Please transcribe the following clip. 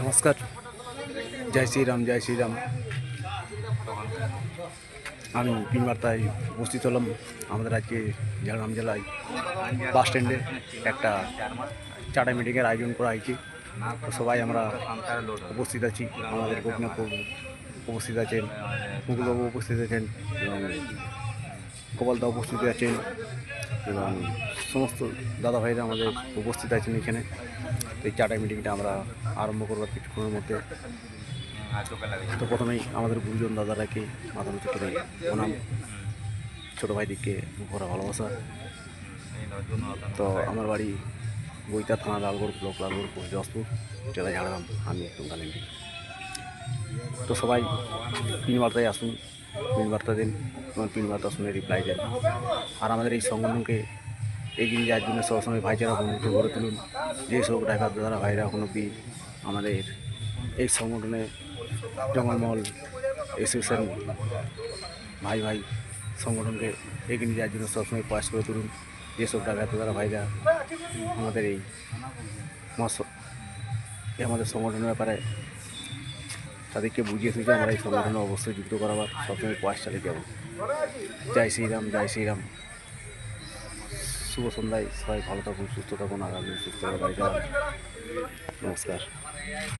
নমস্কার, জয় শ্রীরাম, জয় শ্রীরাম। আমি পিনবার্তায় উপস্থিত হলাম আমাদের আজকে ঝাড়গ্রাম জেলায় বাস স্ট্যান্ডে একটা চাটা মিটিংয়ের আয়োজন করা হয়েছে। তো সবাই আমরা উপস্থিত আছি। আমাদের গোপীনাথবাবু উপস্থিত আছেন, মুকুলবাবু উপস্থিত আছেন এবং গোপালদা উপস্থিত আছেন এবং সমস্ত দাদা ভাইরা আমাদের উপস্থিত আছেন এখানে। তো এই চাটা মিটিংটা আমরা আরম্ভ করবার কিছুক্ষণের মধ্যে। তো প্রথমেই আমাদের গুরুজন দাদারাকে মাথা নত করে প্রণাম, ছোটো ভাইদিকে ভরা ভালোবাসা। তো আমার বাড়ি বইতা থানা, লালগড় ব্লক, লালগড় পোস্ট, জজপুর জেলা ঝাড়গ্রাম। আমি টুঙ্গাল এমপি। তো সবাই পিন বার্তায় আসুন, পিন বার্তা দিন এবং পিন বার্তা শুনে রিপ্লাই দেন। আর আমাদের এই সংগঠনকে এগিয়ে যাওয়ার জন্য সবসময় ভাইচারা বন্ধুত্ব গড়ে তুলুন। যেসব ড্রাইভার দাদারা ভাইরা এখন অব্দি আমাদের এই সংগঠনে জঙ্গলমহল অ্যাসোসিয়েশন ভাই ভাই সংগঠনকে এগিয়ে যাওয়ার জন্য সবসময় প্রয়াস করে তুলুন। যেসব ড্রাইভার দাদারা ভাইরা আমাদের এই আমাদের সংগঠনের ব্যাপারে তাদেরকে বুঝিয়ে সুঝিয়ে আমরা এই সংগঠনে অবশ্যই যুক্ত করাবার সবসময় প্রয়াস চালিয়ে যাব। জয় শ্রীরাম, জয় শ্রীরাম। শুভ সন্ধ্যায়, সবাই ভালো থাকুন, সুস্থ থাকুন, আগামী সুস্থ বাড়ি যান। নমস্কার।